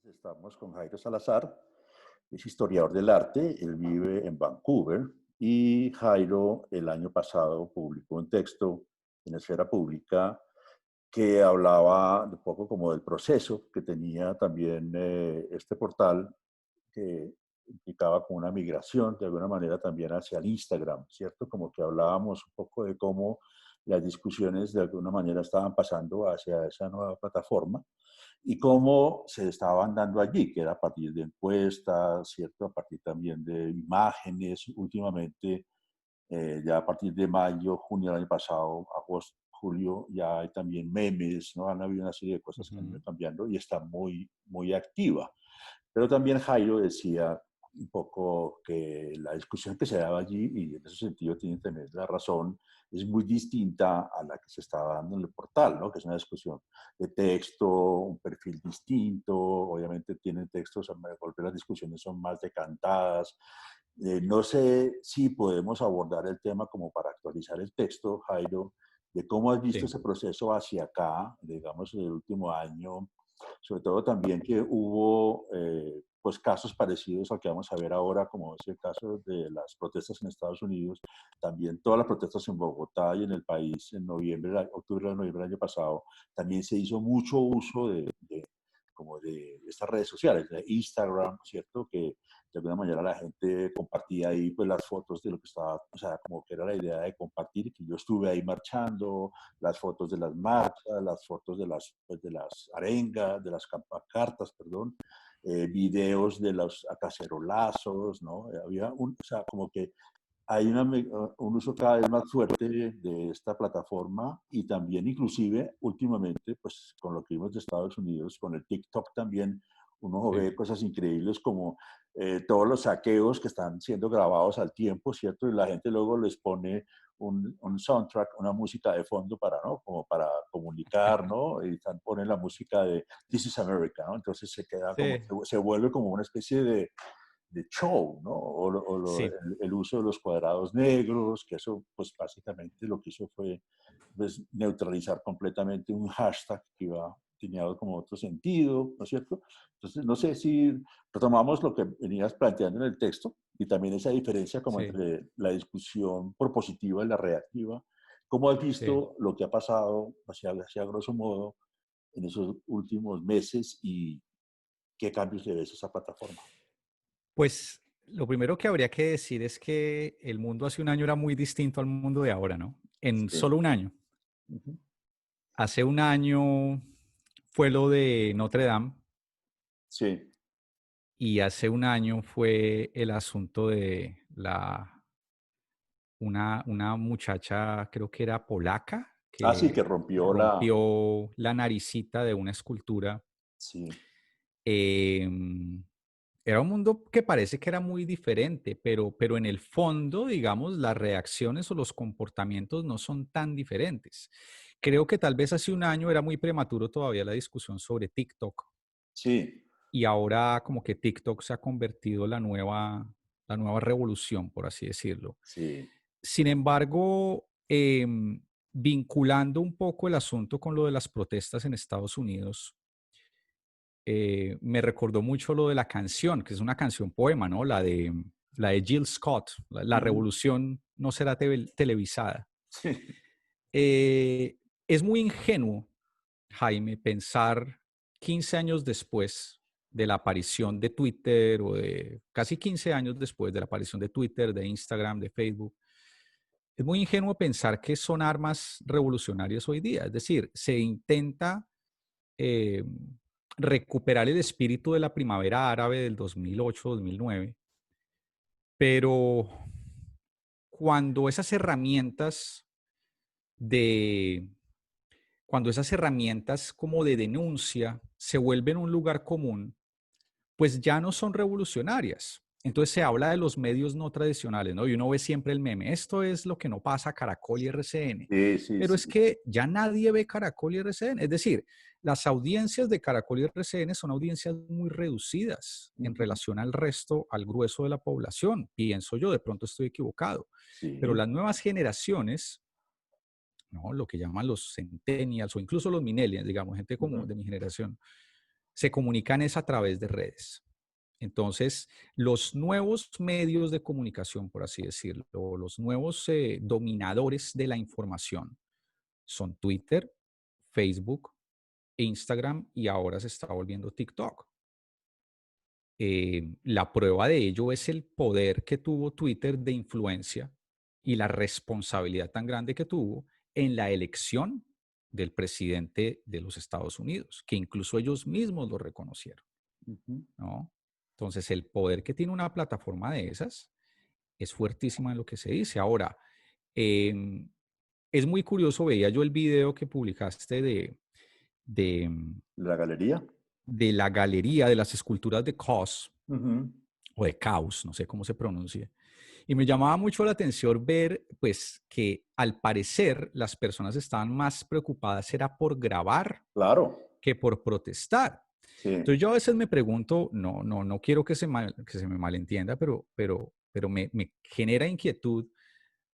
Estamos con Jairo Salazar, es historiador del arte, él vive en Vancouver y Jairo el año pasado publicó un texto en Esfera Pública que hablaba un poco como del proceso que tenía también este portal que implicaba como una migración de alguna manera también hacia el Instagram, ¿cierto? Como que hablábamos un poco de cómo las discusiones de alguna manera estaban pasando hacia esa nueva plataforma y cómo se estaban dando allí, que era a partir de encuestas, ¿cierto? A partir también de imágenes, últimamente, ya a partir de mayo, junio del año pasado, agosto, julio, ya hay también memes, ¿no? Han habido una serie de cosas que han ido Ujú. cambiando y está muy, muy activa. Pero también Jairo decía un poco que la discusión que se daba allí, y en ese sentido tiene también la razón, es muy distinta a la que se estaba dando en el portal, ¿no? Que es una discusión de texto, un perfil distinto, obviamente tienen textos, a lo mejor las discusiones son más decantadas. No sé si podemos abordar el tema como para actualizar el texto, Jairo, de cómo has visto Sí. ese proceso hacia acá, digamos, en el último año, sobre todo también que hubo pues casos parecidos al que vamos a ver ahora, como es el caso de las protestas en Estados Unidos, también todas las protestas en Bogotá y en el país en noviembre, octubre, noviembre del año pasado, también se hizo mucho uso como de estas redes sociales, de Instagram, ¿cierto? Que de alguna manera la gente compartía ahí pues las fotos de lo que estaba, o sea, como que era la idea de compartir, que yo estuve ahí marchando, las fotos de las marchas, las fotos pues, de las arengas, de las cartas, perdón, videos de los cacerolazos, ¿no? Había o sea, como que hay un uso cada vez más fuerte de esta plataforma y también inclusive últimamente, pues con lo que vimos de Estados Unidos, con el TikTok también, uno Sí. ve cosas increíbles como todos los saqueos que están siendo grabados al tiempo, ¿cierto? Y la gente luego les pone un soundtrack, una música de fondo para, ¿no? Como para comunicar, ¿no? Y ponen la música de This is America, ¿no? Entonces se queda como, Sí, se vuelve como una especie de show, ¿no? sí, El uso de los cuadrados negros, que eso, pues básicamente lo que hizo fue pues, neutralizar completamente un hashtag que iba tenía como otro sentido, ¿no es cierto? Entonces, no sé si retomamos lo que venías planteando en el texto y también esa diferencia como sí, entre la discusión propositiva y la reactiva. ¿Cómo has sí. visto lo que ha pasado, hacia grosso modo, en esos últimos meses y qué cambios le ves a esa plataforma? Pues lo primero que habría que decir es que el mundo hace un año era muy distinto al mundo de ahora, ¿no? En Sí. solo un año. Ujú. Hace un año fue lo de Notre Dame Sí. y hace un año fue el asunto de una muchacha, creo que era polaca, Ah, sí, que que rompió la... rompió la naricita de una escultura. Sí, Em, Era un mundo que parece que era muy diferente, pero en el fondo, digamos, las reacciones o los comportamientos no son tan diferentes. Creo que tal vez hace un año era muy prematuro todavía la discusión sobre TikTok sí, y ahora como que TikTok se ha convertido en la nueva revolución, por así decirlo. sí. Sin embargo, vinculando un poco el asunto con lo de las protestas en Estados Unidos, me recordó mucho lo de la canción, que es una canción poema, ¿no? La de Jill Scott, la Ujú. revolución no será televisada. Sí, Eh, es muy ingenuo, Jaime, pensar 15 años después de la aparición de Twitter o de casi 15 años después de la aparición de Twitter, de Instagram, de Facebook, es muy ingenuo pensar que son armas revolucionarias hoy día. Es decir, se intenta eh, recuperar el espíritu de la primavera árabe del 2008-2009, pero cuando esas herramientas de, cuando esas herramientas como de denuncia se vuelven un lugar común, pues ya no son revolucionarias. Entonces se habla de los medios no tradicionales, ¿no? Y uno ve siempre el meme, esto es lo que no pasa Caracol y RCN. sí, sí, Pero sí. es que ya nadie ve Caracol y RCN. Es decir, las audiencias de Caracol y RCN son audiencias muy reducidas en Ujú. relación al resto, al grueso de la población. Pienso yo, de pronto estoy equivocado. Pero Sí, las nuevas generaciones, ¿no? Lo que llaman los centennials o incluso los millennials, digamos, gente como ujú. de mi generación, se comunican es a través de redes. Entonces, los nuevos medios de comunicación, por así decirlo, los nuevos dominadores de la información son Twitter, Facebook, Instagram y ahora se está volviendo TikTok. La prueba de ello es el poder que tuvo Twitter de influencia y la responsabilidad tan grande que tuvo en la elección del presidente de los Estados Unidos, que incluso ellos mismos lo reconocieron, Ujú. ¿no? Entonces, el poder que tiene una plataforma de esas es fuertísima en lo que se dice. Ahora, em, es muy curioso, veía yo el video que publicaste de, ¿La galería? de la galería de las esculturas de Cos, Ujú. o de Caos, no sé cómo se pronuncia. Y me llamaba mucho la atención ver, pues, que al parecer las personas estaban más preocupadas era por grabar Claro, que por protestar. sí. Entonces yo a veces me pregunto, no quiero que se me malentienda, pero me genera inquietud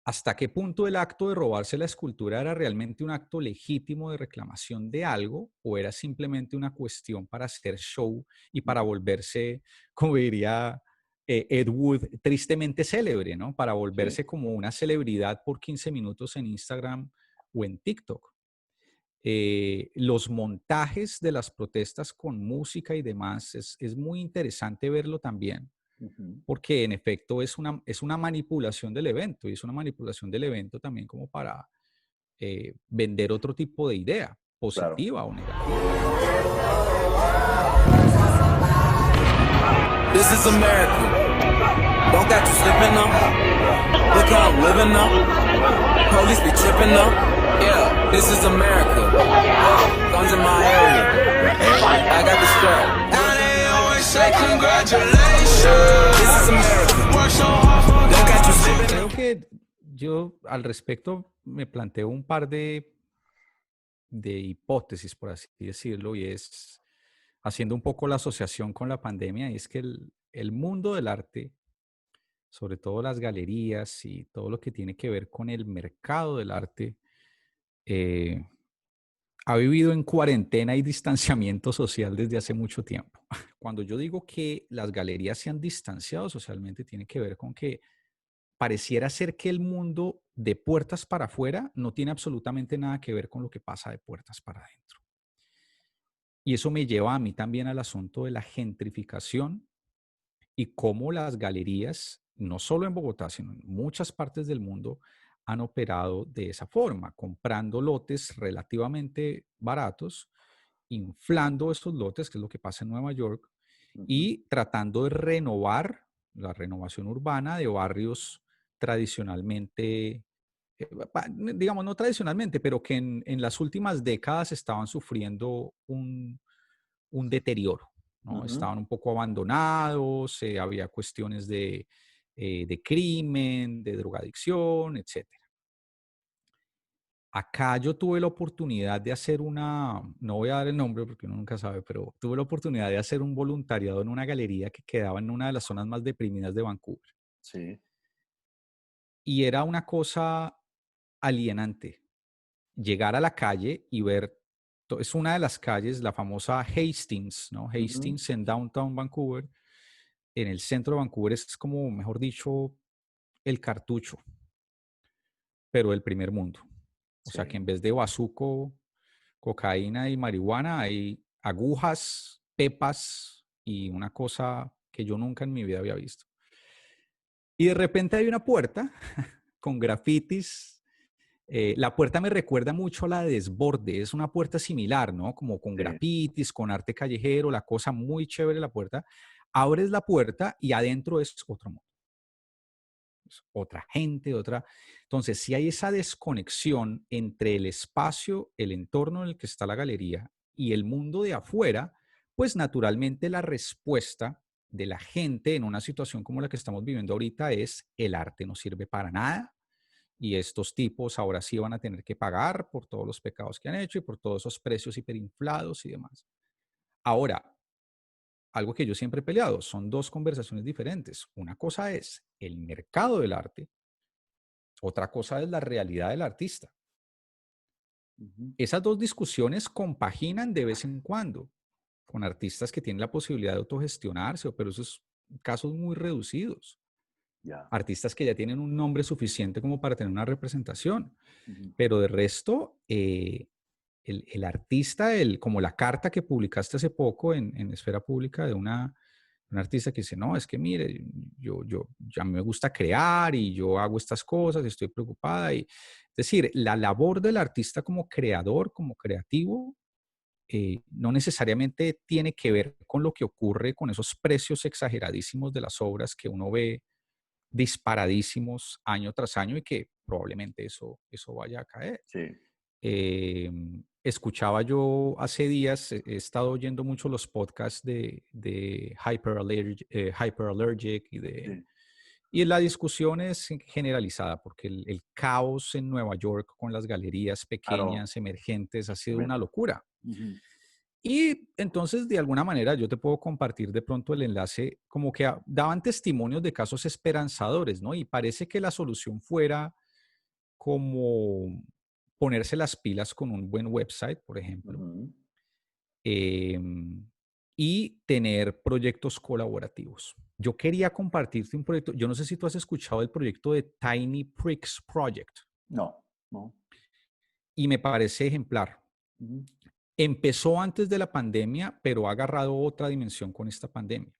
hasta qué punto el acto de robarse la escultura era realmente un acto legítimo de reclamación de algo o era simplemente una cuestión para hacer show y para Ujú. volverse, como diría Ed Wood, tristemente célebre, ¿no? Para Sí. volverse como una celebridad por 15 minutos en Instagram o en TikTok. Los montajes de las protestas con música y demás es muy interesante verlo también Ujú. porque en efecto es una manipulación del evento y es una manipulación del evento también como para vender otro tipo de idea, Claro. positiva o negativa. This is America. Don't got you slipping now. Look how I'm living now. Police be tripping now. Yeah, this is America. Guns in my area. I got the strap. Now they always say congratulations. This is America. Work so hard for Don't got you slipping Creo now. que yo al respecto me planteo un par de hipótesis, por así decirlo, y es haciendo un poco la asociación con la pandemia, y es que el mundo del arte, sobre todo las galerías y todo lo que tiene que ver con el mercado del arte, eh, ha vivido en cuarentena y distanciamiento social desde hace mucho tiempo. Cuando yo digo que las galerías se han distanciado socialmente, tiene que ver con que pareciera ser que el mundo de puertas para afuera no tiene absolutamente nada que ver con lo que pasa de puertas para adentro. Y eso me lleva a mí también al asunto de la gentrificación y cómo las galerías, no solo en Bogotá, sino en muchas partes del mundo, han operado de esa forma, comprando lotes relativamente baratos, inflando esos lotes, que es lo que pasa en Nueva York, Ujú. y tratando de renovar la renovación urbana de barrios tradicionalmente, digamos, no tradicionalmente, pero que en las últimas décadas estaban sufriendo un deterioro, ¿no? Ujú. Estaban un poco abandonados, había cuestiones de crimen, de drogadicción, etcétera. Acá yo tuve la oportunidad de hacer no voy a dar el nombre porque uno nunca sabe, pero tuve la oportunidad de hacer un voluntariado en una galería que quedaba en una de las zonas más deprimidas de Vancouver. Sí, Y era una cosa alienante llegar a la calle y ver, es una de las calles, la famosa Hastings, ¿no? ujú, Hastings en Downtown Vancouver, en el centro de Vancouver es como, mejor dicho, el cartucho, pero del primer mundo. O sea que sí. en vez de bazuco, cocaína y marihuana, hay agujas, pepas y una cosa que yo nunca en mi vida había visto. Y de repente hay una puerta con grafitis. La puerta me recuerda mucho a la de Desborde, es una puerta similar, ¿no? Como con Sí. grafitis, con arte callejero, la cosa muy chévere la puerta. Abres la puerta y adentro es otro mundo, es otra gente, otra. Entonces, si hay esa desconexión entre el espacio, el entorno en el que está la galería y el mundo de afuera, pues naturalmente la respuesta de la gente en una situación como la que estamos viviendo ahorita es el arte no sirve para nada y estos tipos ahora sí van a tener que pagar por todos los pecados que han hecho y por todos esos precios hiperinflados y demás. Ahora, algo que yo siempre he peleado, son dos conversaciones diferentes. Una cosa es el mercado del arte, otra cosa es la realidad del artista. Ujú. Esas dos discusiones compaginan de vez en cuando. con artistas que tienen la posibilidad de autogestionarse, pero esos casos muy reducidos. Ya. Artistas que ya tienen un nombre suficiente como para tener una representación. Ujú. Pero de resto, el artista, como la carta que publicaste hace poco en Esfera Pública de un artista que dice, no, es que mire, a mí me gusta crear y yo hago estas cosas y estoy preocupada. Es decir, la labor del artista como creador, como creativo, no necesariamente tiene que ver con lo que ocurre con esos precios exageradísimos de las obras que uno ve disparadísimos año tras año y que probablemente eso vaya a caer. Sí. Escuchaba yo hace días, he estado oyendo mucho los podcasts de Hyperallergic Sí. y la discusión es generalizada porque el caos en Nueva York con las galerías Claro. pequeñas, emergentes, ha sido una Tremendo. locura. Ujú. Y entonces, de alguna manera, yo te puedo compartir de pronto el enlace, como que daban testimonios de casos esperanzadores, ¿no? Y parece que la solución fuera como ponerse las pilas con un buen website, por ejemplo, Ujú. y tener proyectos colaborativos. Yo quería compartirte un proyecto, yo no sé si tú has escuchado el proyecto de Tiny Pricks Project, No, no. y me parece ejemplar. Ujú. Empezó antes de la pandemia, pero ha agarrado otra dimensión con esta pandemia.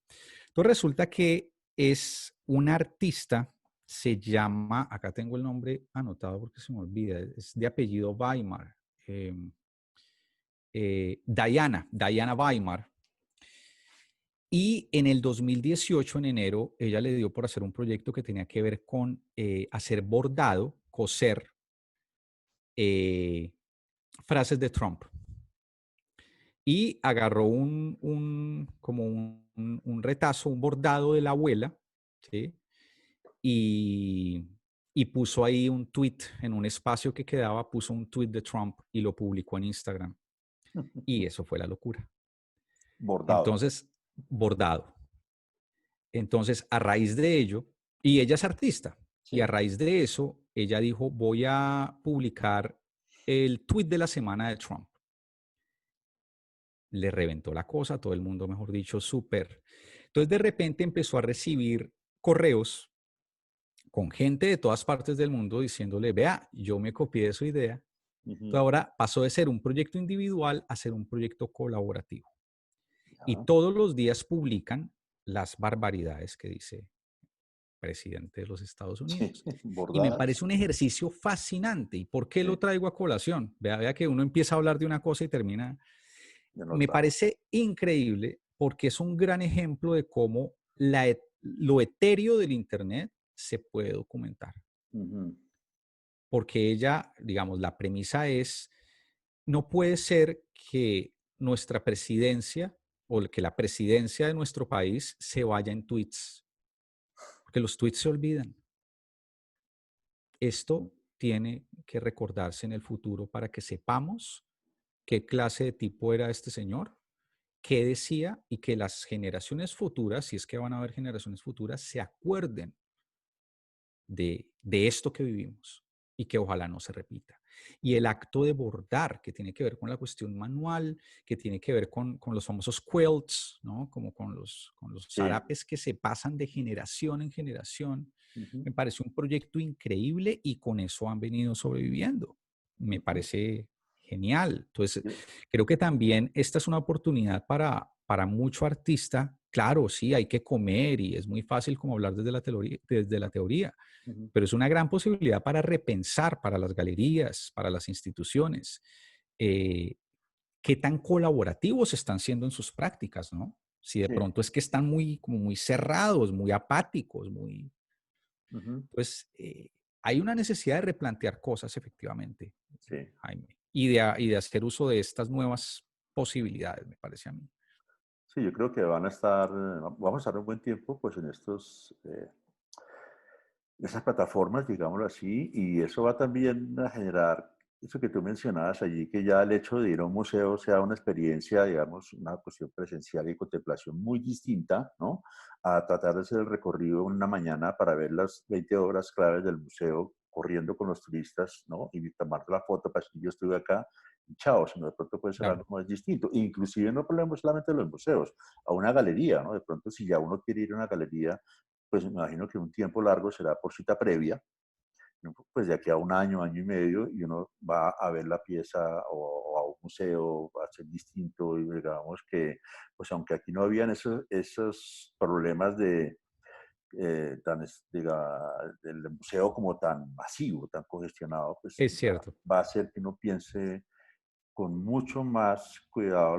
Entonces resulta que es un artista, se llama, acá tengo el nombre anotado porque se me olvida, es de apellido Weimar, Diana Weimar. Y en el 2018, en enero, ella le dio por hacer un proyecto que tenía que ver con hacer bordado, coser frases de Trump. Y agarró como un retazo, un bordado de la abuela, ¿sí? Y puso ahí un tweet en un espacio que quedaba, puso un tweet de Trump y lo publicó en Instagram. Y eso fue la locura. Bordado. Entonces, bordado. Entonces, a raíz de ello, y ella es artista, y a Sí. raíz de eso, ella dijo, voy a publicar el tweet de la semana de Trump. Le reventó la cosa, todo el mundo, mejor dicho, súper. Entonces, de repente empezó a recibir correos con gente de todas partes del mundo diciéndole, vea, yo me copié de su idea. Entonces, Ujú. ahora pasó de ser un proyecto individual a ser un proyecto colaborativo. Y Ya. todos los días publican las barbaridades que dice el presidente de los Estados Sí. Unidos. Y me Bordadas. parece un ejercicio fascinante. ¿Y por qué lo Sí. traigo a colación? Vea que uno empieza a hablar de una cosa y termina. En Me otra. parece increíble porque es un gran ejemplo de cómo lo etéreo del Internet se puede documentar. Ujú. Porque ella, digamos, la premisa es, no puede ser que nuestra presidencia o que la presidencia de nuestro país se vaya en tweets, porque los tweets se olvidan. Esto tiene que recordarse en el futuro para que sepamos qué clase de tipo era este señor, qué decía y que las generaciones futuras, si es que van a haber generaciones futuras, se acuerden de esto que vivimos y que ojalá no se repita. Y el acto de bordar, que tiene que ver con la cuestión manual, que tiene que ver con los famosos quilts, ¿no? Como con los Sí. zarapes que se pasan de generación en generación. Ujú. Me parece un proyecto increíble y con eso han venido sobreviviendo. Me Ujú. parece genial. Entonces, Sí. creo que también esta es una oportunidad para mucho artista. Claro, sí, hay que comer y es muy fácil como hablar desde la teoría, Ujú. pero es una gran posibilidad para repensar para las galerías, para las instituciones, eh, qué tan colaborativos están siendo en sus prácticas, ¿no? Si de Sí. pronto es que están como muy cerrados, muy apáticos, Ujú. pues hay una necesidad de replantear cosas efectivamente, Sí. Jaime, y de hacer uso de estas nuevas posibilidades, me parece a mí. Sí, yo creo que vamos a estar un buen tiempo pues en esas plataformas, digámoslo así, y eso va también a generar eso que tú mencionabas allí, que ya el hecho de ir a un museo sea una experiencia, digamos, una cuestión presencial y contemplación muy distinta, ¿no? A tratar de hacer el recorrido en una mañana para ver las 20 obras claves del museo corriendo con los turistas, ¿no? Y tomar la foto para decir yo estuve acá chao, sino de pronto puede ser claro, algo más distinto. Inclusive no hablamos solamente de los museos, a una galería, ¿no? De pronto si ya uno quiere ir a una galería, pues me imagino que un tiempo largo será por cita previa, ¿no? Pues de aquí a un año y medio, y uno va a ver la pieza o a un museo, va a ser distinto, y digamos que, pues aunque aquí no habían esos problemas de del museo como tan masivo, tan congestionado, pues es cierto, va a hacer que uno piense con mucho más cuidado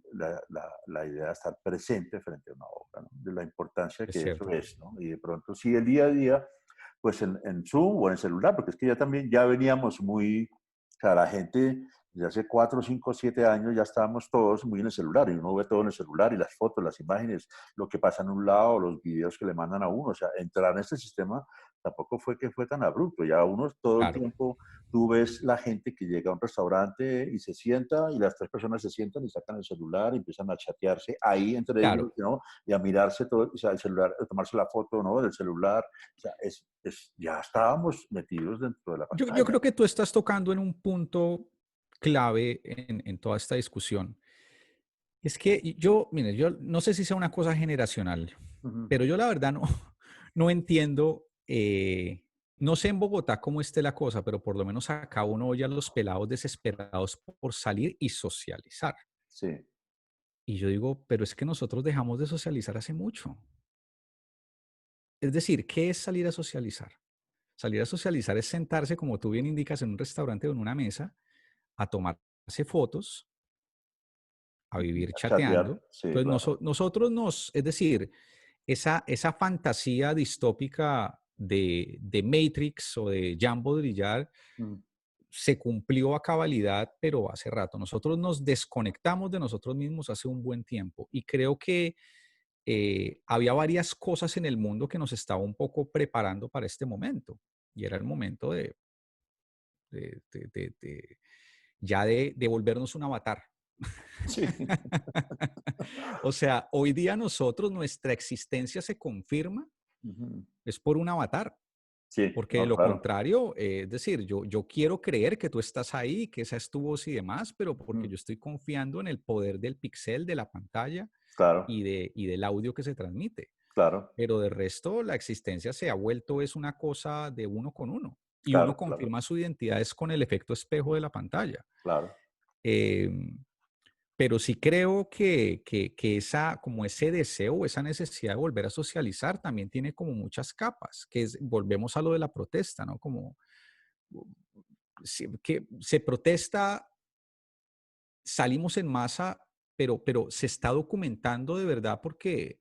la idea de estar presente frente a una obra, ¿no? De la importancia es que eso cierto. es, ¿no? Y de pronto sí, el día a día, pues en Zoom o en celular, porque es que ya también ya veníamos muy, o sea, la gente desde hace 4, 5, 7 años ya estábamos todos muy en el celular y uno ve todo en el celular y las fotos, las imágenes, lo que pasa en un lado, los videos que le mandan a uno, o sea, entrar en este sistema tampoco fue que fue tan abrupto, ya uno todo el Claro, tiempo, tú ves la gente que llega a un restaurante y se sienta y las 3 personas se sientan y sacan el celular y empiezan a chatearse ahí entre ellos, claro. ¿no? Y a mirarse todo, o sea, el celular, a tomarse la foto, ¿no? Del celular, o sea, ya estábamos metidos dentro de la Yo pantalla. creo que tú estás tocando en un punto clave en toda esta discusión. Es que yo, mire, yo no sé si sea una cosa generacional, Ujú. pero yo la verdad no, no entiendo, no sé en Bogotá cómo esté la cosa, pero por lo menos acá uno oye a los pelados desesperados por salir y socializar. Sí, Y yo digo, pero es que nosotros dejamos de socializar hace mucho. Es decir, ¿qué es salir a socializar? Salir a socializar es sentarse, como tú bien indicas, en un restaurante o en una mesa, a tomarse fotos, a vivir a chatear, chateando. sí, Entonces, claro. nosotros es decir, esa fantasía distópica de Matrix o de Jean Baudrillard Mm. se cumplió a cabalidad, pero hace rato. Nosotros nos desconectamos de nosotros mismos hace un buen tiempo y creo que había varias cosas en el mundo que nos estaba un poco preparando para este momento y era el momento de, de- de- de- ya de volvernos un avatar. Sí. O sea, hoy día nosotros, nuestra existencia se confirma Ujú. es por un avatar, Sí, porque de no, lo claro. contrario, es decir, yo quiero creer que tú estás ahí, que esa es tu voz y demás, pero porque Mm. yo estoy confiando en el poder del pixel, de la pantalla Claro, y del audio que se transmite. claro, Pero de resto, la existencia se ha vuelto es una cosa de uno con uno. Y uno claro, claro, confirma su identidad es con el efecto espejo de la pantalla. claro. Em, pero sí creo que esa, como ese deseo, esa necesidad de volver a socializar también tiene como muchas capas, volvemos a lo de la protesta, ¿no? Como que se protesta, salimos en masa, pero se está documentando de verdad porque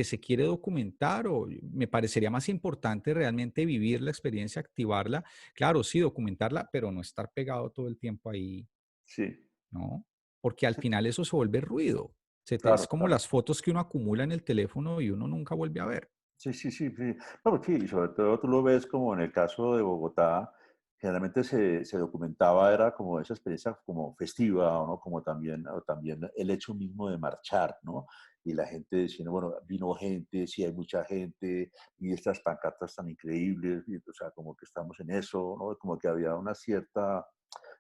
se quiere documentar o me parecería más importante realmente vivir la experiencia, activarla. Claro, sí, documentarla, pero no estar pegado todo el tiempo ahí, Sí, ¿no? Porque al sí, final eso se vuelve ruido. Es claro, como claro. las fotos que uno acumula en el teléfono y uno nunca vuelve a ver. Sí, sí, sí, sí. No, sí, y sobre todo tú lo ves como en el caso de Bogotá, generalmente se documentaba, era como esa experiencia como festiva, ¿no? Como también, o también el hecho mismo de marchar, ¿no? Y la gente diciendo, bueno, vino gente, sí hay mucha gente, y estas pancartas tan increíbles, y, o sea, como que estamos en eso, ¿no? Como que había una cierta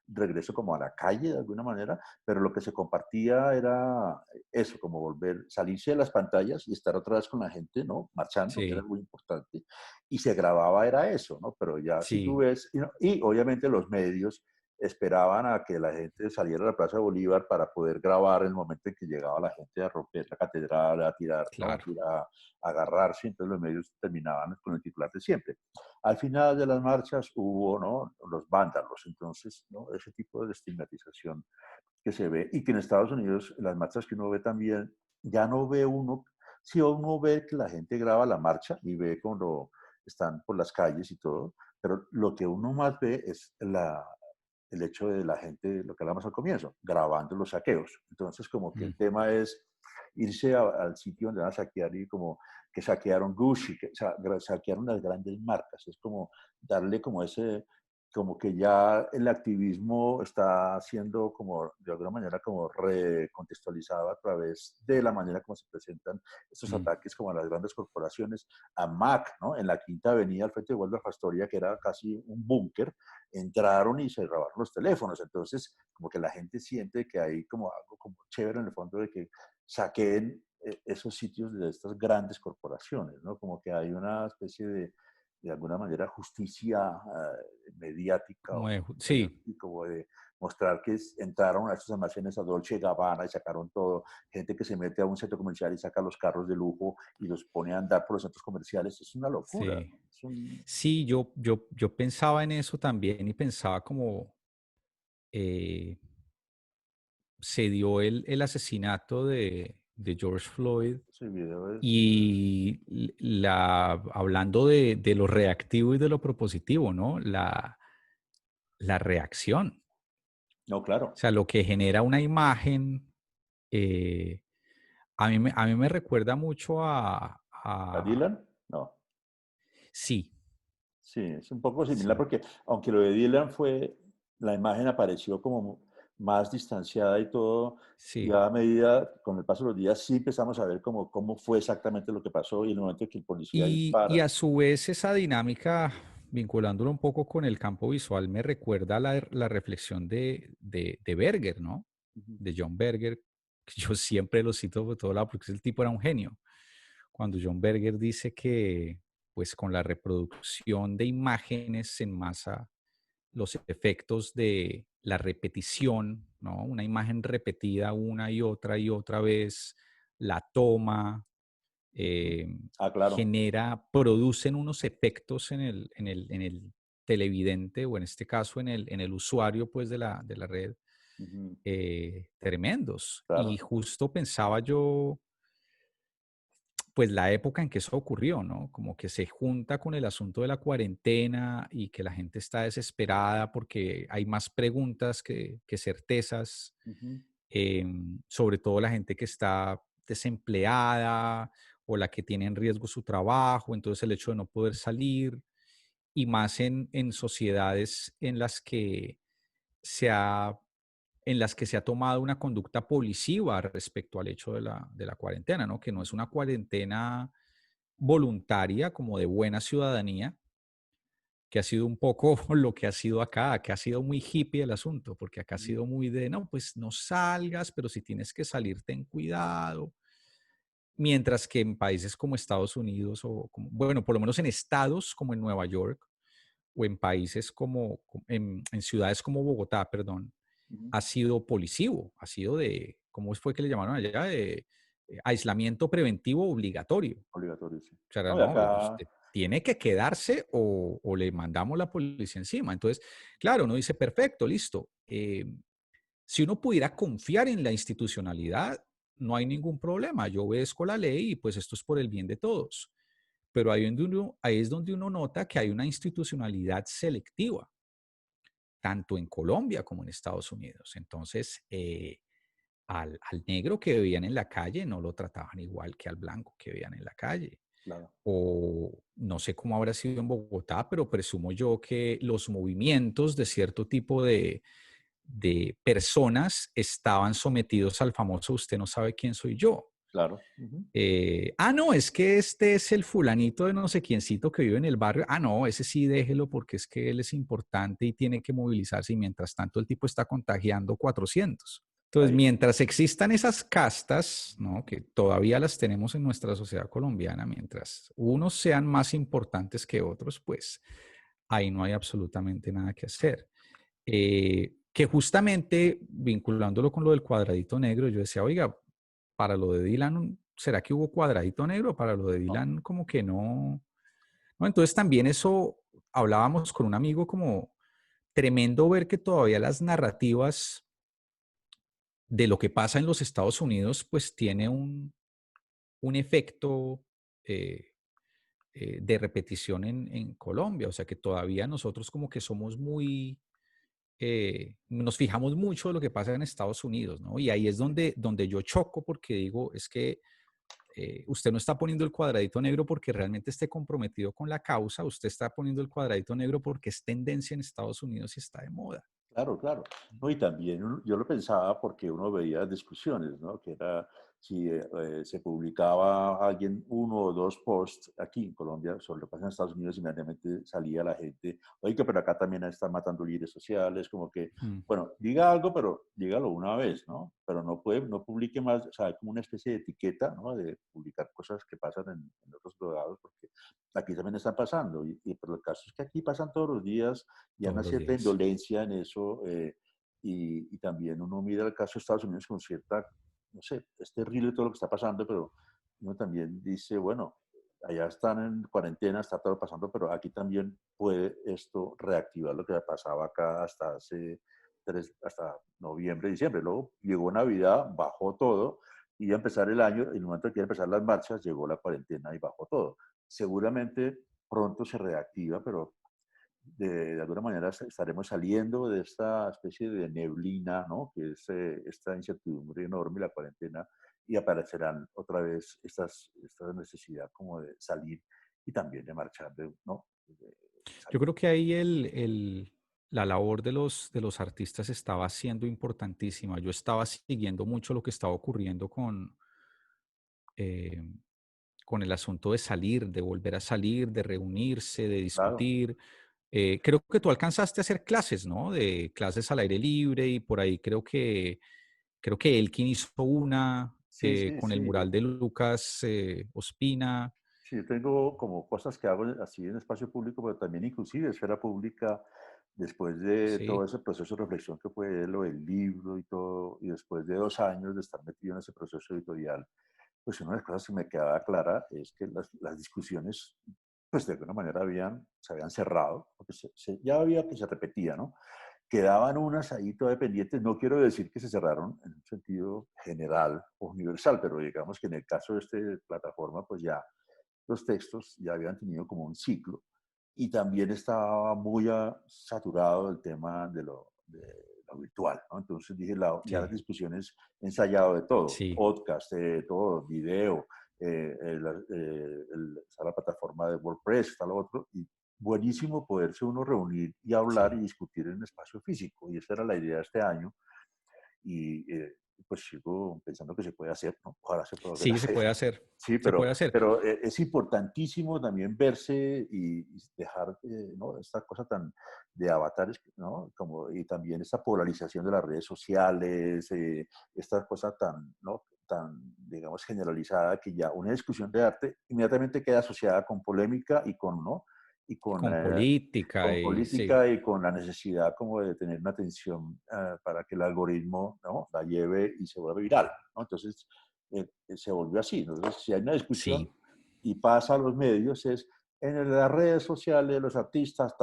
regreso como a la calle de alguna manera, pero lo que se compartía era eso, como volver, salirse de las pantallas y estar otra vez con la gente, ¿no? Marchando, que era Sí, muy importante, y se grababa era eso, ¿no? Pero ya si tú sí, ves, y obviamente los medios esperaban a que la gente saliera a la Plaza de Bolívar para poder grabar el momento en que llegaba la gente a romper la catedral, a tirar, ¿no? claro. A agarrarse, entonces los medios terminaban con el titular de siempre. Al final de las marchas hubo, ¿no? Los vándalos, entonces, ¿no? Ese tipo de estigmatización que se ve y que en Estados Unidos, las marchas que uno ve también, ya no ve uno, si uno ve que la gente graba la marcha y ve cuando están por las calles y todo, pero lo que uno más ve es el hecho de la gente, lo que hablamos al comienzo, grabando los saqueos. Entonces, como que Mm. el tema es irse al sitio donde van a saquear y como que saquearon Gucci, que saquearon las grandes marcas. Es como darle como como que ya el activismo está siendo como, de alguna manera, como recontextualizado a través de la manera como se presentan estos Mm, ataques como a las grandes corporaciones, a Mac, ¿no? En la Quinta Avenida, al frente de Waldorf Astoria, que era casi un búnker, entraron y se robaron los teléfonos. Entonces, como que la gente siente que hay como algo como chévere en el fondo de que saquen esos sitios de estas grandes corporaciones, ¿no? Como que hay una especie de alguna manera, justicia mediática como o sí, como de mostrar que entraron a estos almacenes a Dolce y Gabbana y sacaron todo. Gente que se mete a un centro comercial y saca los carros de lujo y los pone a andar por los centros comerciales. Es una locura, sí. ¿no? Es un, Sí, yo pensaba en eso también y pensaba como eh, se dio el asesinato de George Floyd ese video es... y hablando de lo reactivo y de lo propositivo, ¿no? La reacción. No, O claro. sea, lo que genera una imagen, eh, a mí me recuerda mucho ¿A Dylan? No. sí, Sí, es un poco similar sí, porque aunque lo de Dylan fue, la imagen apareció como más distanciada y todo, sí. ya a medida, con el paso de los días, sí empezamos a ver cómo fue exactamente lo que pasó y en el momento en que el policía Y dispara. a su vez esa dinámica, vinculándolo un poco con el campo visual, me recuerda a la reflexión de Berger, ¿no? Ujú. De John Berger, que yo siempre lo cito por todo lado porque el tipo era un genio. Cuando John Berger dice que, pues con la reproducción de imágenes en masa, los efectos de la repetición, ¿no? Una imagen repetida una y otra vez, la toma, Ujú. eh, Ah, claro. producen unos efectos en el televidente o en este caso en el usuario pues de la red Ujú. tremendos. Y Claro. justo pensaba yo, pues la época en que eso ocurrió, ¿no? Como que se junta con el asunto de la cuarentena y que la gente está desesperada porque hay más preguntas que certezas, Ujú. sobre todo la gente que está desempleada o la que tiene en riesgo su trabajo, entonces el hecho de no poder salir y más en sociedades se ha, en las que se ha tomado una conducta policiva respecto al hecho de la cuarentena, ¿no? Que no es Ujú. una cuarentena voluntaria como de buena ciudadanía, que ha sido un poco lo que ha sido acá, que ha sido muy hippie el asunto, porque acá ha Ujú. sido muy de, no, pues no salgas, pero si tienes que salir, ten cuidado. Mientras que en países como Estados Unidos, o como, bueno, por lo menos en estados como en Nueva York, o en países en ciudades como Bogotá, perdón, Ujú. ha sido policivo, ha sido de, ¿cómo fue que le llamaron allá? De aislamiento preventivo obligatorio. Obligatorio, sí. O sea, No, y no, acá, usted tiene que quedarse o le mandamos la policía encima. Entonces, claro, uno dice, perfecto, listo. Si uno pudiera confiar en la institucionalidad, no hay ningún problema. Yo obedezco la ley y pues esto es por el bien de todos. Pero ahí es donde uno nota que hay una institucionalidad selectiva, tanto en Colombia como en Estados Unidos. Entonces, al negro que veían en la calle no lo trataban igual que al blanco que veían en la calle. claro, O no sé cómo habrá sido en Bogotá, pero presumo yo que los movimientos de cierto tipo de personas estaban sometidos al famoso usted no sabe quién soy yo. claro. Ujú. No, es que este es el fulanito de no sé quiéncito que vive en el barrio. No, ese sí déjelo porque es que él es importante y tiene que movilizarse y mientras tanto el tipo está contagiando 400. Entonces, Ahí, mientras existan esas castas, ¿no? Que todavía las tenemos en nuestra sociedad colombiana, mientras unos sean más importantes que otros, pues ahí no hay absolutamente nada que hacer. Que justamente vinculándolo con lo del cuadradito negro, yo decía, oiga, para lo de Dylan, ¿será que hubo cuadradito negro? Para lo de no, Dylan, como que no. No, entonces también eso hablábamos con un amigo como tremendo ver que todavía las narrativas de lo que pasa en los Estados Unidos, pues tiene un efecto eh, de repetición en Colombia. O sea que todavía nosotros como que somos muy, nos fijamos mucho de lo que pasa en Estados Unidos, ¿no? Y ahí es donde yo choco porque digo, es que usted no está poniendo el cuadradito negro porque realmente esté comprometido con la causa, usted está poniendo el cuadradito negro porque es tendencia en Estados Unidos y está de moda. Claro, claro. No, y también yo lo pensaba porque uno veía discusiones, ¿no? Que era si se publicaba alguien uno o dos posts aquí en Colombia sobre lo que pasa en Estados Unidos, inmediatamente salía la gente, oiga, pero acá también están matando líderes sociales, como que, Mm. bueno, diga algo, pero dígalo una vez, ¿no? Pero no puede, no publique más, o sea, hay como una especie de etiqueta, ¿no? De publicar cosas que pasan en otros lugares, porque aquí también están pasando. Pero el caso es que aquí pasan todos los días y hay Todos una los cierta días. indolencia en eso, y también uno mira el caso de Estados Unidos con cierta, no sé, es terrible todo lo que está pasando, pero uno también dice, bueno, allá están en cuarentena, está todo pasando, pero aquí también puede esto reactivar lo que pasaba acá hasta hasta noviembre, diciembre. Luego llegó Navidad, bajó todo, y iba a empezar el año, y en el momento que iba a empezar las marchas, llegó la cuarentena y bajó todo. Seguramente pronto se reactiva, pero de alguna manera estaremos saliendo de esta especie de neblina, ¿no? Que es esta incertidumbre enorme, la cuarentena, y aparecerán otra vez esta necesidad como de salir y también de marchar, ¿no? De Yo salir. creo que ahí la labor de los artistas estaba siendo importantísima. Yo estaba siguiendo mucho lo que estaba ocurriendo eh, con el asunto de salir, de volver a salir, de reunirse, de Claro. discutir. Creo que tú alcanzaste a hacer clases, ¿no? De clases al aire libre y por ahí creo que Elkin hizo una Sí, sí, con el sí. mural de Lucas Ospina. Sí, yo tengo como cosas que hago así en espacio público, pero también inclusive esfera pública, después de todo Sí, ese proceso de reflexión que fue lo del libro y todo, y después de 2 años de estar metido en ese proceso editorial, pues una de las cosas que me quedaba clara es que las discusiones, pues de alguna manera se habían cerrado, porque ya había que se repetía, ¿no? Quedaban unas ahí todavía pendientes, no quiero decir que se cerraron en un sentido general o universal, pero digamos que en el caso de esta plataforma, pues ya los textos ya habían tenido como un ciclo y también estaba muy saturado el tema de lo virtual, ¿no? Entonces dije, ya las sí, discusiones he ensayado de todo, sí, podcast, todo, video, está la plataforma de WordPress, está lo otro, y buenísimo poderse uno reunir y hablar y sí. discutir en espacio físico, y esa era la idea de este año, y pues sigo pensando que se puede hacer, ¿no? Ojalá se pueda volver a Sí, se hacer. puede hacer, Sí, se puede hacer. pero es importantísimo también verse y dejar, ¿no? Esta cosa tan de avatares, ¿no? Como, y también esta polarización de las redes sociales, esta cosa tan, ¿no? Tan, digamos, generalizada que ya una discusión de arte inmediatamente queda asociada con polémica y con, ¿no? Y Con política con y sí, política y con la necesidad como de tener una atención para que el algoritmo, ¿no? La lleve y se vuelva viral, ¿no? Entonces, se volvió así. Entonces, si hay una discusión sí, y pasa a los medios, es en las redes sociales, los artistas,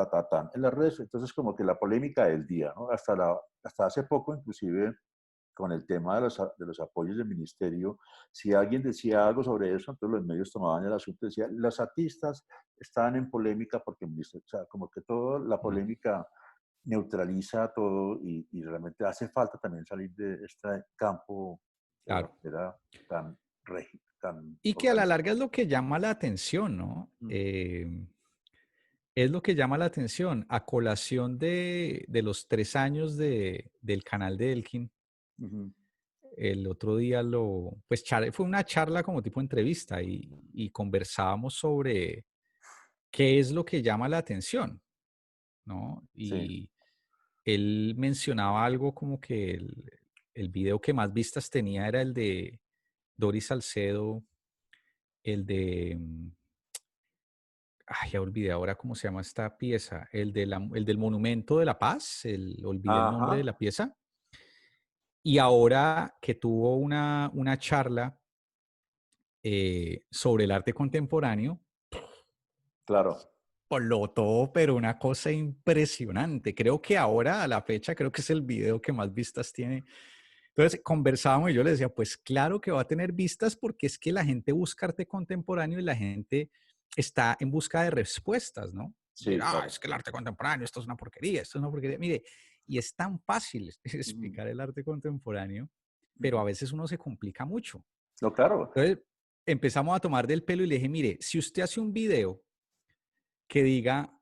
en las redes, entonces como que la polémica del día, ¿no? Hasta hace poco, inclusive, con el tema de los apoyos del ministerio, si alguien decía algo sobre eso, entonces los medios tomaban el asunto y decían, los artistas estaban en polémica porque el ministerio, o sea, como que toda la mm, polémica neutraliza todo y realmente hace falta también salir de este campo de la claro. manera tan rígida, tan Y que a la larga organizada. es lo que llama la atención, ¿no? Mm, Es lo que llama la atención. A colación de los 3 años del canal de Elkin, ujú. el otro día pues fue una charla como tipo entrevista y conversábamos sobre qué es lo que llama la atención, ¿no? Sí, Y él mencionaba algo como que el video que más vistas tenía era el de Doris Salcedo, el de, ay, ya olvidé ahora cómo se llama esta pieza, el del Monumento de la Paz, olvidé el nombre de ajá, la pieza, y ahora que tuvo una charla sobre el arte contemporáneo, claro, explotó, pero una cosa impresionante. Creo que ahora, a la fecha, creo que es el video que más vistas tiene. Entonces conversábamos y yo le decía, pues claro que va a tener vistas porque es que la gente busca arte contemporáneo y la gente está en busca de respuestas, ¿no? sí, claro. Es que el arte contemporáneo, esto es una porquería, esto es una porquería. Mire, y es tan fácil Ujú, explicar el arte contemporáneo, pero a ujú. veces uno se complica mucho. No, claro, Entonces, empezamos a tomar del pelo y le dije, mire, si usted hace un video que diga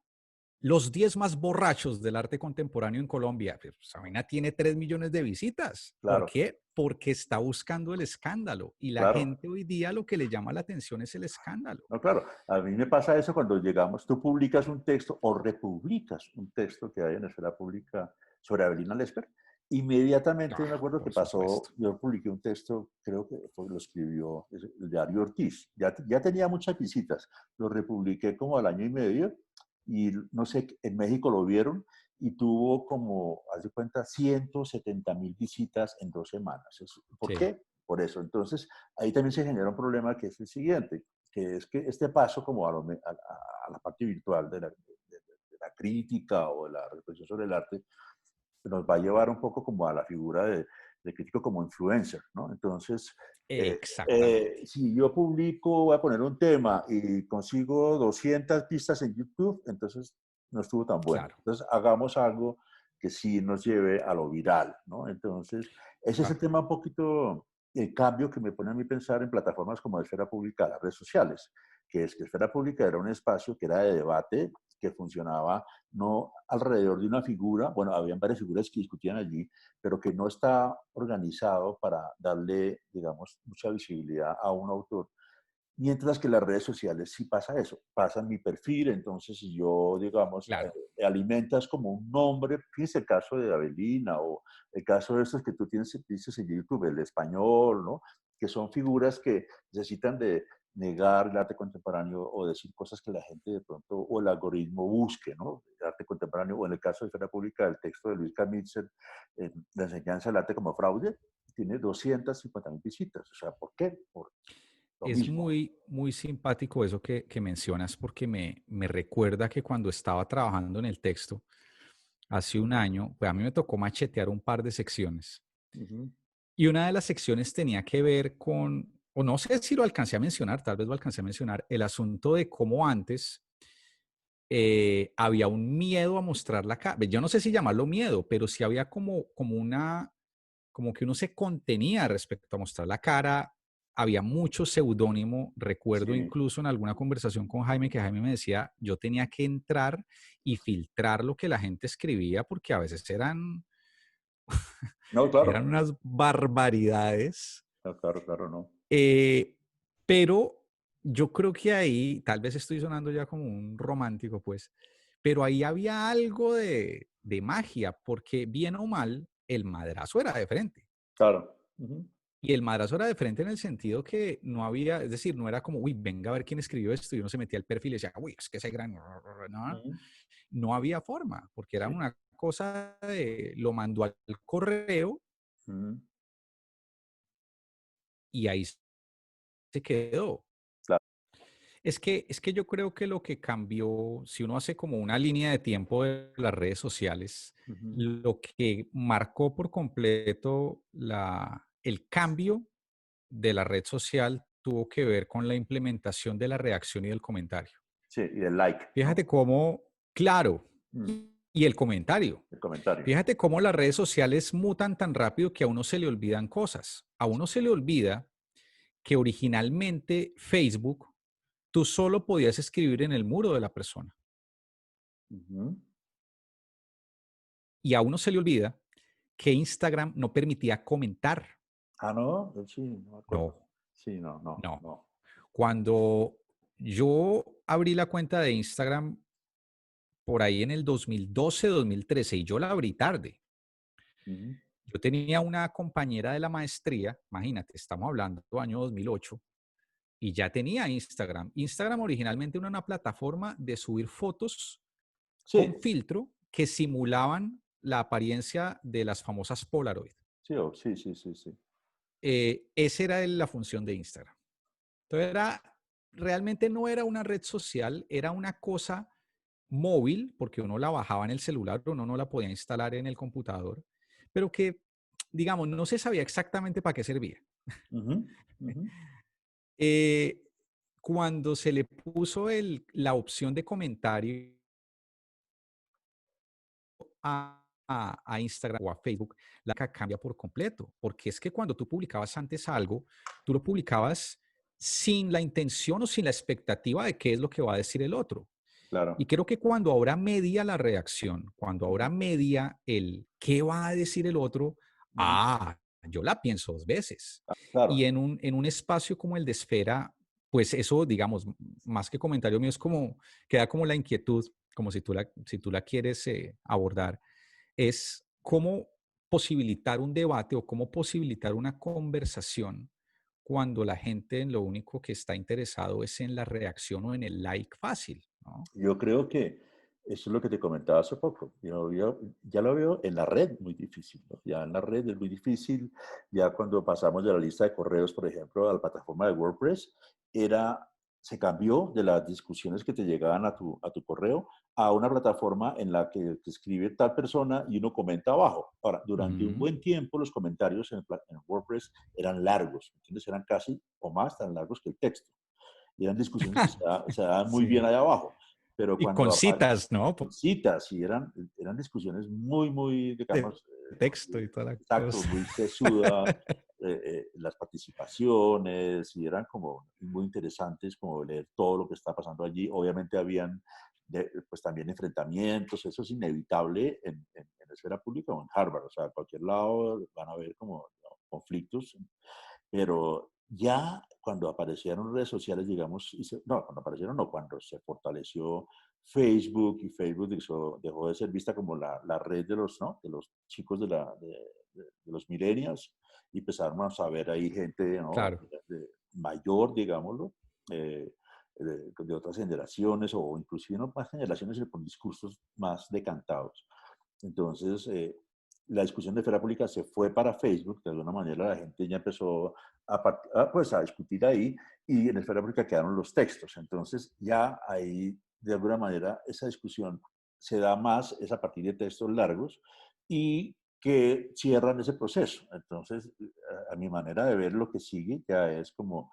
los 10 más borrachos del arte contemporáneo en Colombia, pues esa vaina tiene 3 millones de visitas. ¿Por Claro, qué? Porque está buscando el escándalo. Y la claro. gente hoy día lo que le llama la atención es el escándalo. No, claro, a mí me pasa eso cuando llegamos, tú publicas un texto o republicas un texto que hay en la esfera pública sobre Avelina Lesper. Inmediatamente me acuerdo que Por pasó, supuesto. yo publiqué un texto, creo que lo escribió el diario Ortiz, ya tenía muchas visitas, lo republiqué como al año y medio y no sé, en México lo vieron y tuvo como, haz de cuenta, 170,000 visitas en 2 semanas. ¿Por Sí. qué? Por eso. Entonces, ahí también se genera un problema que es el siguiente, que es que este paso como a la parte virtual de la crítica o de la reflexión sobre el arte, nos va a llevar un poco como a la figura de crítico como influencer, ¿no? Entonces, Exactamente. si yo publico, voy a poner un tema y consigo 200 vistas en YouTube, entonces no estuvo tan bueno. Claro, Entonces, hagamos algo que sí nos lleve a lo viral, ¿no? Entonces, ese es el claro. tema un poquito, el cambio que me pone a mí pensar en plataformas como Esfera Pública, las redes sociales, que es que Esfera Pública era un espacio que era de debate, que funcionaba no alrededor de una figura, bueno, habían varias figuras que discutían allí, pero que no está organizado para darle, digamos, mucha visibilidad a un autor. Mientras que las redes sociales sí pasa eso, pasa en mi perfil, entonces si yo, digamos, Claro. alimentas como un nombre, fíjese el caso de Avelina o el caso de estos que tú tienes, dices en YouTube, el español, ¿no? Que son figuras que necesitan de negar el arte contemporáneo o decir cosas que la gente de pronto, o el algoritmo busque, ¿no? El arte contemporáneo, o en el caso de Esfera Pública, el texto de Luis Camitzel, La enseñanza del arte como fraude, tiene 250,000 visitas. O sea, ¿por qué? Por lo Es mismo. muy, muy simpático eso que mencionas porque me recuerda que cuando estaba trabajando en el texto hace un año, pues a mí me tocó machetear un par de secciones. Ujú. Y una de las secciones tenía que ver con, o no sé si lo alcancé a mencionar, tal vez lo alcancé a mencionar, el asunto de cómo antes había un miedo a mostrar la cara. Yo no sé si llamarlo miedo, pero sí había como que uno se contenía respecto a mostrar la cara. Había mucho seudónimo. Recuerdo Sí. incluso en alguna conversación con Jaime que Jaime me decía, yo tenía que entrar y filtrar lo que la gente escribía porque a veces No, eran claro. unas barbaridades. No, claro, claro, no. Eh, pero yo creo que ahí, tal vez estoy sonando ya como un romántico, pues, pero ahí había algo de magia, porque bien o mal, el madrazo era de frente. Claro. Ujú, Y el madrazo era de frente en el sentido que no había, es decir, no era como, uy, venga a ver quién escribió esto, y uno se metía al perfil y decía, uy, es que ese gran, no, ujú. no había forma, porque era Sí. una cosa de, lo mandó al correo Ujú. y ahí se quedó. Claro. Es que yo creo que lo que cambió, si uno hace como una línea de tiempo de las redes sociales, Ujú. lo que marcó por completo el cambio de la red social tuvo que ver con la implementación de la reacción y del comentario. Sí, y el like, ¿no? Fíjate cómo, claro, Mm, y el comentario. el comentario. Fíjate cómo las redes sociales mutan tan rápido que a uno se le olvidan cosas. A uno se le olvida que originalmente Facebook tú solo podías escribir en el muro de la persona. Ujú. Y a uno se le olvida que Instagram no permitía comentar. Ah, no, sí, no me acuerdo. No, Sí, no, no, no. no. Cuando yo abrí la cuenta de Instagram por ahí en el 2012, 2013, y yo la abrí tarde. Ujú. Yo tenía una compañera de la maestría, imagínate, estamos hablando del año 2008, y ya tenía Instagram. Instagram originalmente era una plataforma de subir fotos con Sí, filtro que simulaban la apariencia de las famosas Polaroid. sí, sí, sí, sí, sí. Esa era la función de Instagram. Entonces realmente no era una red social, era una cosa móvil, porque uno la bajaba en el celular, uno no la podía instalar en el computador, pero que, digamos, no se sabía exactamente para qué servía. Ujú, ujú. Eh, Cuando se le puso la opción de comentario a Instagram o a Facebook, la cambia por completo, porque es que cuando tú publicabas antes algo, tú lo publicabas sin la intención o sin la expectativa de qué es lo que va a decir el otro. Claro. Y creo que cuando ahora media la reacción, cuando ahora media el qué va a decir el otro, yo la pienso 2 veces. Y Claro. en un espacio como el de Esfera, pues eso, digamos, más que comentario mío, es como, queda como la inquietud, como si tú la quieres abordar, es cómo posibilitar un debate o cómo posibilitar una conversación cuando la gente en lo único que está interesado es en la reacción o en el like fácil, ¿no? Yo creo que eso es lo que te comentaba hace poco. Yo ya lo veo en la red muy difícil, ¿no? Ya en la red es muy difícil. Ya cuando pasamos de la lista de correos, por ejemplo, a la plataforma de WordPress, se cambió de las discusiones que te llegaban a tu correo a una plataforma en la que te escribe tal persona y uno comenta abajo. Ahora, durante un Ujú. buen tiempo los comentarios en WordPress eran largos, ¿entiendes? Eran casi o más tan largos que el texto. Y eran discusiones que se daban muy bien Sí. allá abajo. Pero Y con cuando aparecen citas, ¿no? citas, y eran discusiones muy, muy, De digamos, texto y toda la exacto, cosa. muy sesudas, las participaciones, y eran como muy interesantes, como leer todo lo que está pasando allí. Obviamente habían, pues también enfrentamientos, eso es inevitable en la esfera pública o en Harvard, o sea, a cualquier lado van a haber como, ¿no?, conflictos, pero ya cuando aparecieron redes sociales, digamos, no, cuando aparecieron, no, cuando se fortaleció Facebook y Facebook dejó de ser vista como la red de los, ¿no?, de los chicos de los millennials, y empezaron a ver ahí gente, ¿no?, Claro. mayor, digámoslo, de otras generaciones o inclusive no más generaciones con discursos más decantados. Entonces, la discusión de esfera pública se fue para Facebook, de alguna manera la gente ya empezó pues a discutir ahí, y en esfera pública quedaron los textos. Entonces, ya ahí, de alguna manera, esa discusión se da más, es a partir de textos largos y que cierran ese proceso. Entonces, a mi manera de ver, lo que sigue ya es como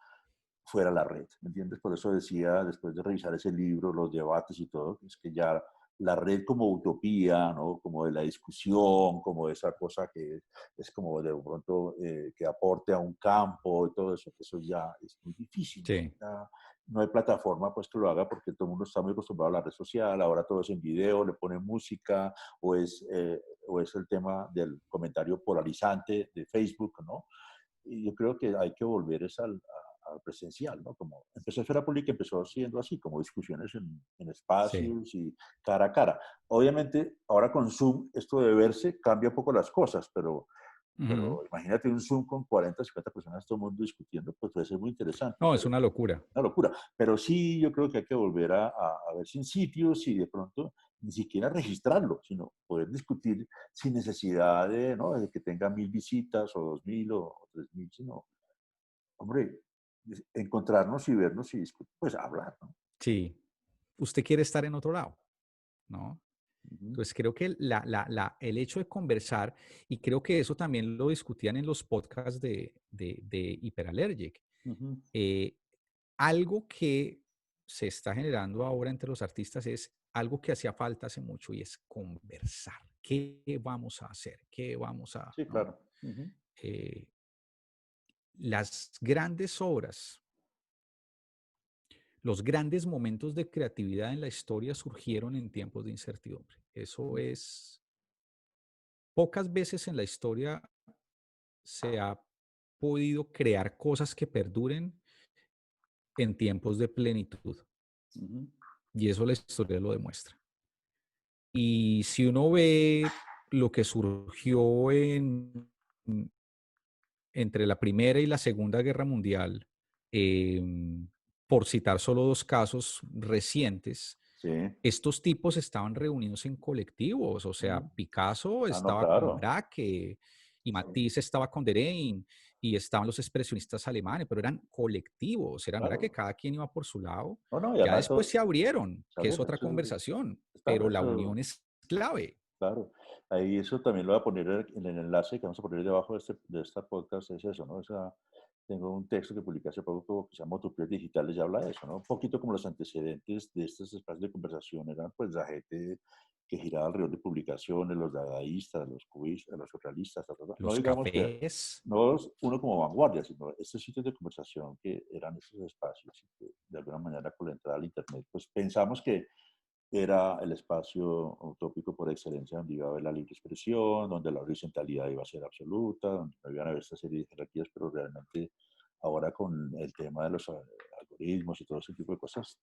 fuera la red, ¿me entiendes? Por eso decía, después de revisar ese libro, los debates y todo, es que ya la red como utopía, ¿no?, como de la discusión, como esa cosa que es como de pronto que aporte a un campo y todo eso, que eso ya es muy difícil. Sí. Ya no hay plataforma pues que lo haga porque todo el mundo está muy acostumbrado a la red social, ahora todo es en video, le ponen música, o es el tema del comentario polarizante de Facebook, ¿no? Y yo creo que hay que volver al presencial, ¿no? Como empezó Esfera Pública, empezó siendo así, como discusiones en Sí. espacios y cara a cara. Obviamente, ahora con Zoom, esto de verse cambia un poco las cosas, Ujú. pero imagínate un Zoom con 40, 50 personas, todo el mundo discutiendo, pues puede ser muy interesante, No, es pero una locura. una locura. Pero sí, yo creo que hay que volver a ver sin sitios y de pronto ni siquiera registrarlo, sino poder discutir sin necesidad de, ¿no?, de que tenga 1000 visitas o 2000 o 3000, sino, hombre, encontrarnos y vernos y discutir, pues hablar, ¿no? Sí. Usted quiere estar en otro lado, ¿no? Ujú, Entonces creo que el hecho de conversar, y creo que eso también lo discutían en los podcasts de Hyperallergic, ujú, eh, algo que se está generando ahora entre los artistas es algo que hacía falta hace mucho y es conversar. ¿Qué vamos a hacer? ¿Qué vamos a, sí, no? claro. Ujú, Eh, las grandes obras, los grandes momentos de creatividad en la historia surgieron en tiempos de incertidumbre. Eso ujú, es, pocas veces en la historia se ha podido crear cosas que perduren en tiempos de plenitud. ujú, Y eso la historia lo demuestra. Y si uno ve lo que surgió entre la Primera y la Segunda Guerra Mundial, por citar solo 2 casos recientes, sí. estos tipos estaban reunidos en colectivos, o sea, Ujú. Picasso Ah, no, estaba con claro. Braque y Sí, Matisse estaba con Derain y estaban los expresionistas alemanes, pero eran colectivos, no era que claro. cada quien iba por su lado. No, no, y Ya además después se abrieron, que es saben, otra conversación, está, pero la eso, unión es clave. claro. Ahí eso también lo voy a poner en el enlace que vamos a poner debajo de esta podcast, es eso, ¿no? tengo un texto que publiqué hace poco que se llama Utopías Digitales y habla de eso, ¿no? Un poquito como los antecedentes de estos espacios de conversación eran pues la gente que giraba alrededor de publicaciones, los dadaístas, los cubistas, los surrealistas, no Los digamos que cafés. no uno como vanguardia, sino estos sitios de conversación que eran esos espacios y que de alguna manera con la entrada al Internet, pues pensamos que era el espacio utópico por excelencia donde iba a haber la libre expresión, donde la horizontalidad iba a ser absoluta, donde no iban a haber esta serie de jerarquías, pero realmente ahora con el tema de los algoritmos y todo ese tipo de cosas,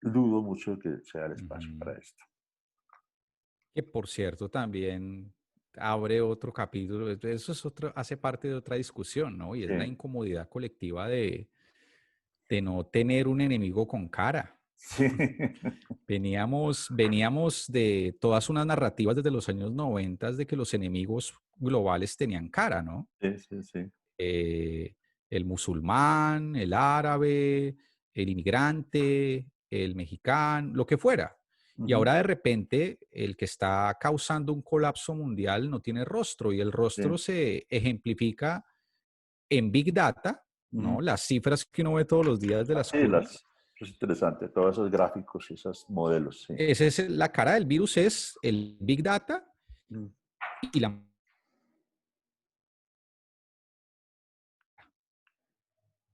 dudo mucho que sea el espacio para esto. Que por cierto también abre otro capítulo, eso es otro, hace parte de otra discusión, ¿no? Y es la Sí, incomodidad colectiva de no tener un enemigo con cara. sí, Veníamos de todas unas narrativas desde los años 90 de que los enemigos globales tenían cara, ¿no? sí, sí, sí. El musulmán, el árabe, el inmigrante, el mexicano, lo que fuera. Y Ujú, ahora de repente el que está causando un colapso mundial no tiene rostro y el rostro sí, se ejemplifica en Big Data, ¿no? ujú. Las cifras que uno ve todos los días de las Sí, curvas. eso es interesante, todos esos gráficos y esos modelos, sí. Esa es la cara del virus, es el Big Data Mm, y la...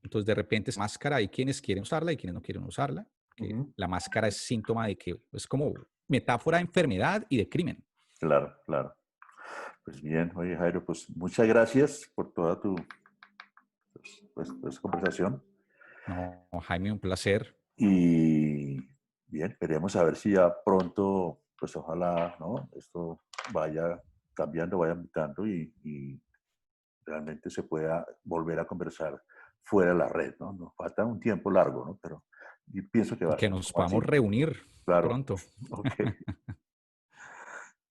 Entonces de repente es máscara, hay quienes quieren usarla y quienes no quieren usarla, que ujú. la máscara es síntoma de que es como metáfora de enfermedad y de crimen. Claro, claro. Pues bien, oye Jairo, pues muchas gracias por toda esta conversación. No, Jaime, un placer. Y bien, veremos a ver si ya pronto, pues ojalá, ¿no? Esto vaya cambiando, vaya mutando y realmente se pueda volver a conversar fuera de la red, ¿no? Nos falta un tiempo largo, ¿no? Pero yo pienso que va Y a que ser nos como podamos así. reunir Claro. pronto. Ok.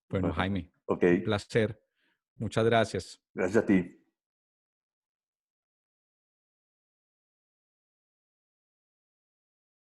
Bueno, Bueno, Jaime, ok. un placer. Muchas gracias. Gracias a ti.